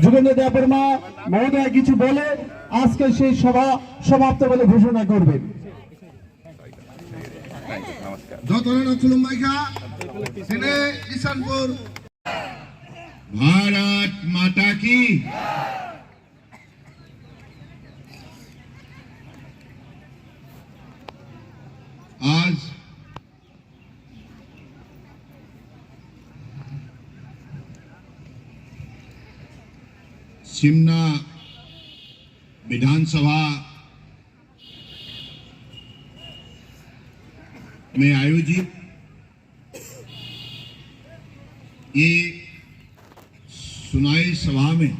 যোগেন্দ্র দেববর্মা মহোদয় কিছু বলে আজকে সেই সভা সমাপ্ত বলে ঘোষণা করবেন। भारत माता की आज सिमना विधानसभा में आयोजित ये सुनाई सभा में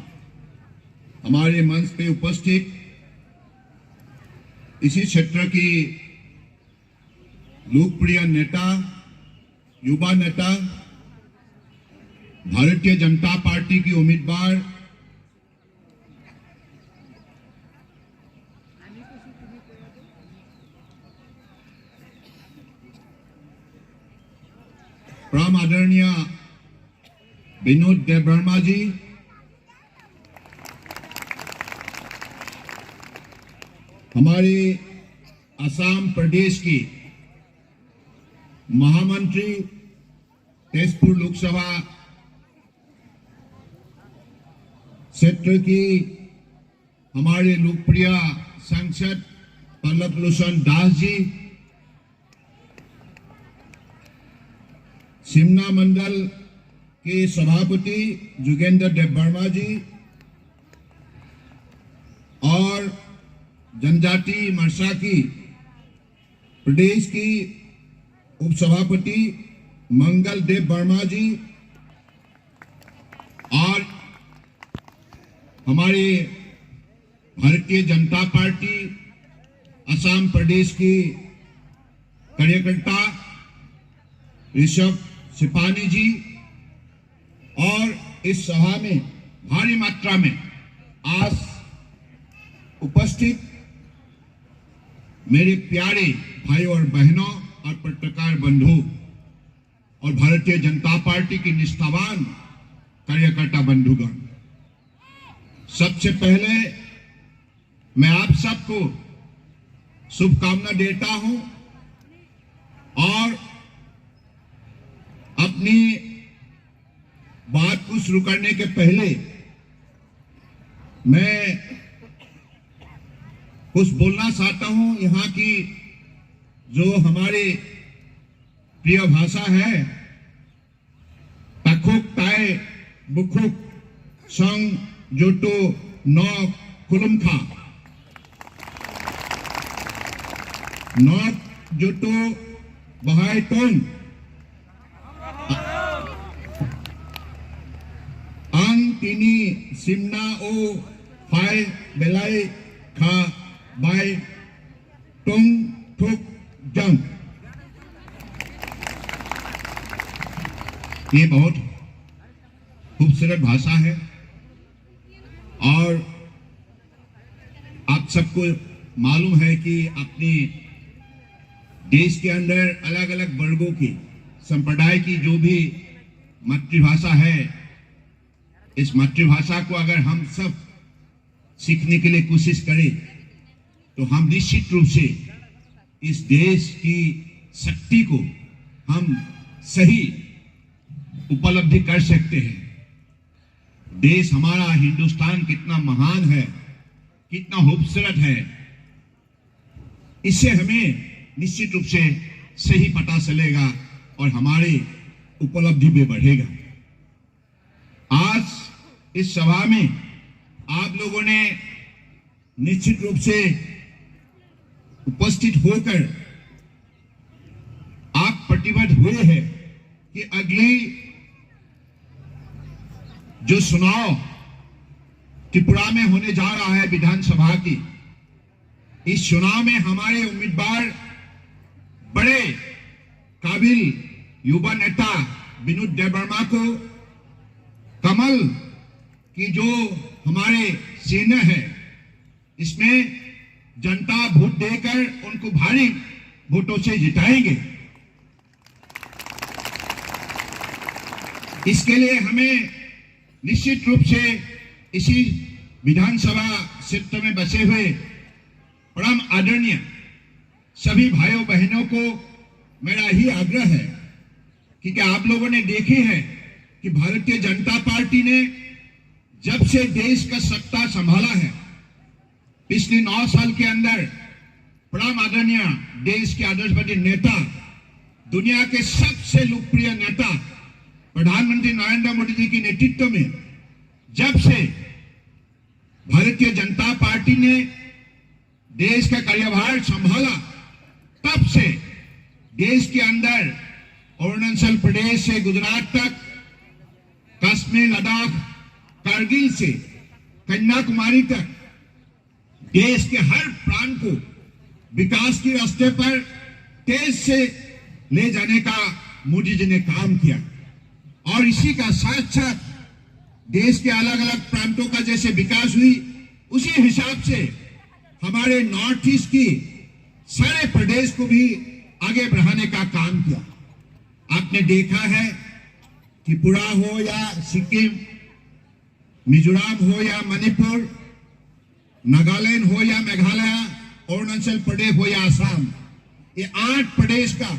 हमारे मंच पे उपस्थित इसी क्षेत्र की लोकप्रिय नेता, युवा नेता, भारतीय जनता पार्टी की उम्मीदवार परम आदरणीय विनोद देबबर्मा जी, हमारे असम प्रदेश की महामंत्री, तेजपुर लोकसभा क्षेत्र की हमारे लोकप्रिय सांसद पल्लव लोचन दास जी, सिमना मंडल के सभापति जोगेंद्र देबबर्मा जी और जनजाति मरसा की प्रदेश की उपसभापति मंगल देबबर्मा जी और हमारे भारतीय जनता पार्टी असम प्रदेश की कार्यकर्ता ऋषभ सिपानी जी और इस सभा में भारी मात्रा में आज उपस्थित मेरे प्यारे भाइयों और बहनों और पत्रकार बंधु और भारतीय जनता पार्टी की निष्ठावान कार्यकर्ता बंधुगण, सबसे पहले मैं आप सबको शुभकामना देता हूं और अपनी बात को शुरू करने के पहले मैं कुछ बोलना चाहता हूं। यहाँ की जो हमारी प्रिय भाषा है, तखुक ताय बुखुक संग जोटो नौ कुलुमखा, नौ जोटो बहाई Tong ini simna o fai belai kha bai tong thuk jang। ये बहुत खूबसूरत भाषा है और आप सबको मालूम है कि अपनी देश के अंदर अलग अलग वर्गों की संप्रदाय की जो भी मातृभाषा है, इस मातृभाषा को अगर हम सब सीखने के लिए कोशिश करें तो हम निश्चित रूप से इस देश की शक्ति को हम सही उपलब्धि कर सकते हैं। देश हमारा हिंदुस्तान कितना महान है, कितना खूबसूरत है, इससे हमें निश्चित रूप से सही पता चलेगा और हमारी उपलब्धि भी बढ़ेगा। आज इस सभा में आप लोगों ने निश्चित रूप से उपस्थित होकर आप प्रतिबद्ध हुए हैं कि अगली जो चुनाव त्रिपुरा में होने जा रहा है विधानसभा की, इस चुनाव में हमारे उम्मीदवार बड़े काबिल युवा नेता विनोद देबबर्मा को कमल की जो हमारे सेना है इसमें जनता वोट देकर उनको भारी वोटों से जिताएंगे। इसके लिए हमें निश्चित रूप से इसी विधानसभा क्षेत्र में बसे हुए परम आदरणीय सभी भाइयों बहनों को मेरा ही आग्रह है कि आप लोगों ने देखे हैं कि भारतीय जनता पार्टी ने जब से देश का सत्ता संभाला है, पिछले 9 साल के अंदर परम आदरणीय देश के आदर्शवादी नेता, दुनिया के सबसे लोकप्रिय नेता प्रधानमंत्री नरेंद्र मोदी जी के नेतृत्व में जब से भारतीय जनता पार्टी ने देश का कार्यभार संभाला, तब से देश के अंदर अरुणाचल प्रदेश से गुजरात तक, कश्मीर, लद्दाख, कारगिल से कन्याकुमारी तक देश के हर प्रांत को विकास के रास्ते पर तेज से ले जाने का मोदी जी ने काम किया। और इसी का साथ साथ देश के अलग अलग प्रांतों का जैसे विकास हुई, उसी हिसाब से हमारे नॉर्थ ईस्ट की सारे प्रदेश को भी आगे बढ़ाने का काम किया। आपने देखा है त्रिपुरा हो या सिक्किम, मिजोरम हो या मणिपुर, नागालैंड हो या मेघालय, अरुणाचल प्रदेश हो या असम, ये 8 प्रदेश का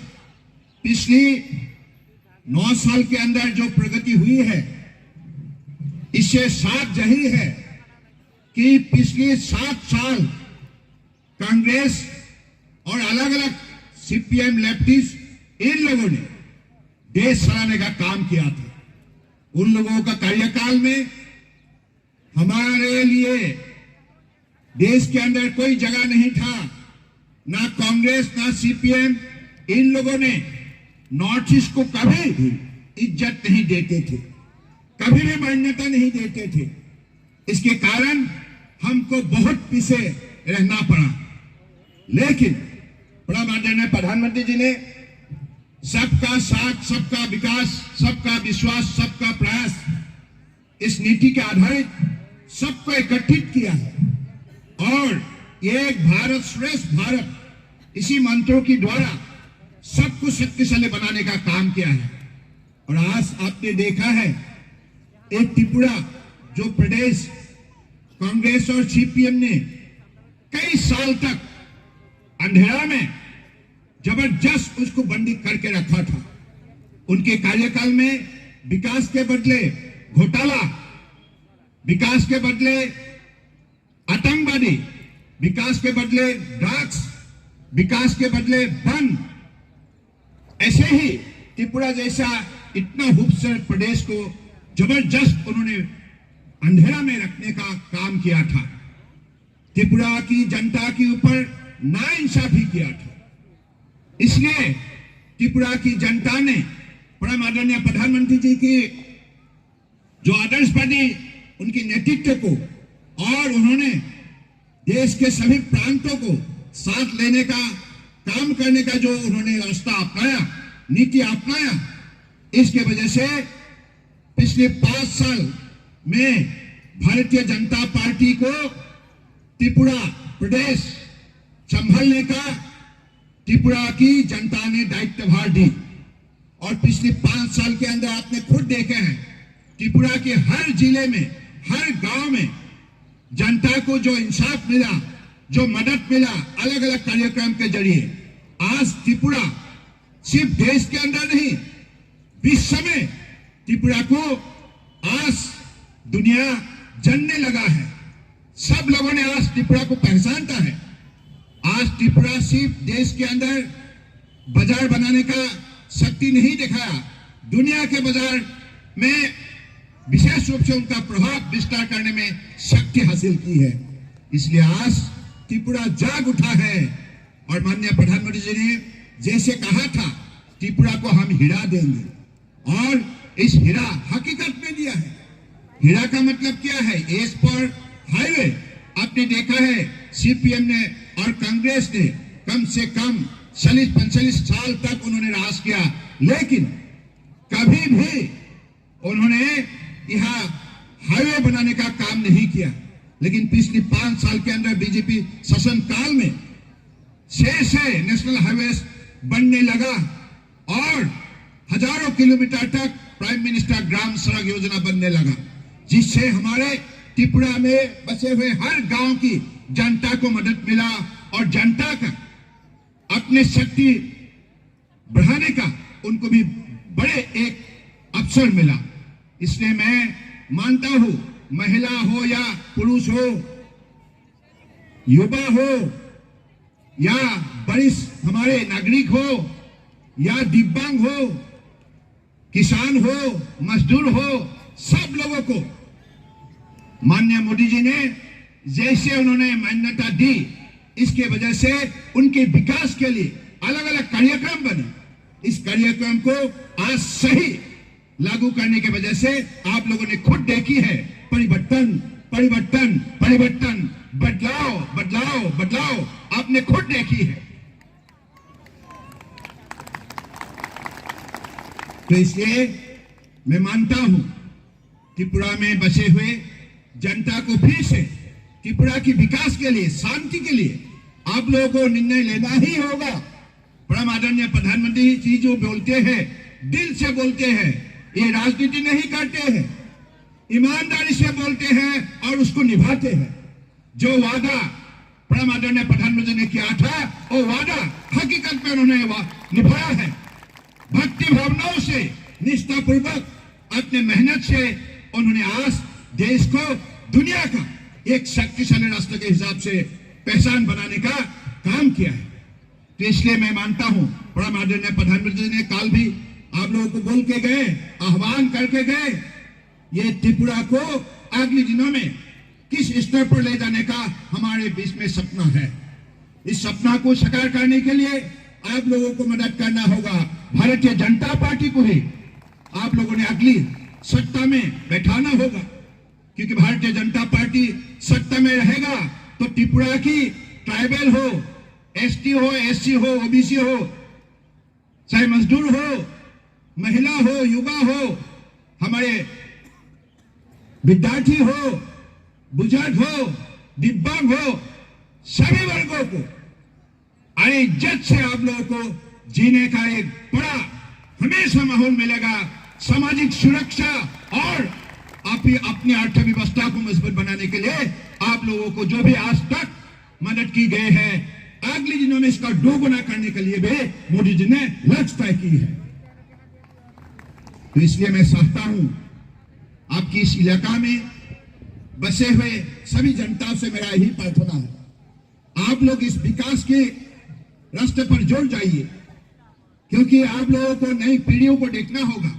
पिछली 9 साल के अंदर जो प्रगति हुई है, इससे साफ जाहिर है कि पिछले 7 साल कांग्रेस और अलग अलग सीपीएम लेफ्टिस्ट इन लोगों ने देश चलाने का काम किया था। उन लोगों का कार्यकाल में हमारे लिए देश के अंदर कोई जगह नहीं था। ना कांग्रेस ना सीपीएम इन लोगों ने नॉर्थ ईस्ट को कभी भी इज्जत नहीं देते थे, कभी भी मान्यता नहीं देते थे। इसके कारण हमको बहुत पीछे रहना पड़ा। लेकिन परम आदरणीय प्रधानमंत्री जी ने सबका साथ, सबका विकास, सबका विश्वास, सबका प्रयास, इस नीति के आधारित सबको एकत्रित किया है और एक भारत श्रेष्ठ भारत, इसी मंत्रों के द्वारा सबको शक्तिशाली बनाने का काम किया है। और आज आपने देखा है एक त्रिपुरा जो प्रदेश कांग्रेस और सीपीएम ने कई साल तक अंधेरा में जबरदस्त उसको बंदी करके रखा था। उनके कार्यकाल में विकास के बदले घोटाला, विकास के बदले आतंकवादी, विकास के बदले ड्रग्स, विकास के बदले बंद, ऐसे ही त्रिपुरा जैसा इतना खूबसूरत प्रदेश को जबरदस्त उन्होंने अंधेरा में रखने का काम किया था। त्रिपुरा की जनता के ऊपर नाइंसाफी किया था। इसलिए त्रिपुरा की जनता ने परम आदरणीय प्रधानमंत्री जी की जो आदर्शवादी उनके नेतृत्व को और उन्होंने देश के सभी प्रांतों को साथ लेने का काम करने का जो उन्होंने रास्ता अपनाया, नीति अपनाया, इसके वजह से पिछले 5 साल में भारतीय जनता पार्टी को त्रिपुरा प्रदेश संभालने का त्रिपुरा की जनता ने दायित्वभार दी। और पिछले 5 साल के अंदर आपने खुद देखे हैं त्रिपुरा के हर जिले में, हर गांव में जनता को जो इंसाफ मिला, जो मदद मिला अलग अलग कार्यक्रम के जरिए, आज त्रिपुरा सिर्फ देश के अंदर नहीं, विश्व में त्रिपुरा को आज दुनिया जानने लगा है। सब लोगों ने आज त्रिपुरा को पहचानता है। आज त्रिपुरा सिर्फ देश के अंदर बाजार बनाने का शक्ति नहीं दिखाया, दुनिया के बाजार में विशेष रूप से उनका प्रभाव विस्तार करने में शक्ति हासिल की है। इसलिए आज त्रिपुरा जाग उठा है और माननीय प्रधानमंत्री जी ने जैसे कहा था त्रिपुरा को हम हीरा देंगे और इस हीरा हकीकत में दिया है। हीरा का मतलब क्या है? एज पर हाईवे आपने देखा है सीपीएम ने और कांग्रेस ने कम से कम 40-45 साल तक उन्होंने राज किया, लेकिन कभी भी उन्होंने यहाँ हाईवे बनाने का काम नहीं किया। लेकिन पिछले 5 साल के अंदर बीजेपी शासन काल में 6 नेशनल हाईवेज बनने लगा और हजारों किलोमीटर तक प्राइम मिनिस्टर ग्राम सड़क योजना बनने लगा, जिससे हमारे त्रिपुरा में बसे हुए हर गांव की जनता को मदद मिला और जनता का अपने शक्ति बढ़ाने का उनको भी बड़े एक अवसर मिला। इसलिए मैं मानता हूं, महिला हो या पुरुष हो, युवा हो या वरिष्ठ हमारे नागरिक हो या दिव्यांग हो, किसान हो, मजदूर हो, सब लोगों को माननीय मोदी जी ने जैसे उन्होंने मान्यता दी, इसके वजह से उनके विकास के लिए अलग अलग कार्यक्रम बने। इस कार्यक्रम को आज सही लागू करने की वजह से आप लोगों ने खुद देखी है परिवर्तन, परिवर्तन, परिवर्तन, बदलाव, बदलाव, बदलाव आपने खुद देखी है। तो इसलिए मैं मानता हूं त्रिपुरा में बसे हुए जनता को फिर से त्रिपुरा की विकास के लिए, शांति के लिए आप लोगों को निर्णय लेना ही होगा। परम आदरणीय प्रधानमंत्री जी जो बोलते हैं, दिल से बोलते हैं, ये राजनीति नहीं करते हैं, ईमानदारी से बोलते हैं और उसको निभाते हैं। जो वादा परम आदरणीय प्रधानमंत्री ने किया था, वो वादा हकीकत में उन्होंने निभाया है। भक्ति भावनाओं से, निष्ठापूर्वक, अपने मेहनत से उन्होंने आज देश को दुनिया का एक शक्तिशाली राष्ट्र के हिसाब से पहचान बनाने का काम किया है। तो इसलिए मैं मानता हूं परम आदरणीय प्रधानमंत्री ने कल भी आप लोगों को बोल के गए, आह्वान करके गए, ये त्रिपुरा को अगले दिनों में किस स्तर पर ले जाने का हमारे बीच में सपना है। इस सपना को साकार करने के लिए आप लोगों को मदद करना होगा। भारतीय जनता पार्टी को ही आप लोगों ने अगली सत्ता में बैठाना होगा, क्योंकि भारतीय जनता पार्टी सत्ता में रहेगा तो त्रिपुरा की ट्राइबल हो, एसटी हो, एससी हो, ओबीसी हो, चाहे मजदूर हो, महिला हो, युवा हो, हमारे विद्यार्थी हो, बुजुर्ग हो, दिव्यांग हो, सभी वर्गों को अरे इज्जत से आप लोगों को जीने का एक बड़ा हमेशा माहौल मिलेगा। सामाजिक सुरक्षा और अपनी अर्थव्यवस्था को मजबूत बनाने के लिए आप लोगों को जो भी आज तक मदद की गई है, अगले दिनों में इसका दोगुना करने के लिए भी मोदी जी ने लक्ष्य तय की है। तो इसलिए मैं चाहता हूं आपकी इस इलाका में बसे हुए सभी जनता से मेरा यही प्रार्थना है, आप लोग इस विकास के रास्ते पर जुड़ जाइए, क्योंकि आप लोगों को नई पीढ़ियों को देखना होगा।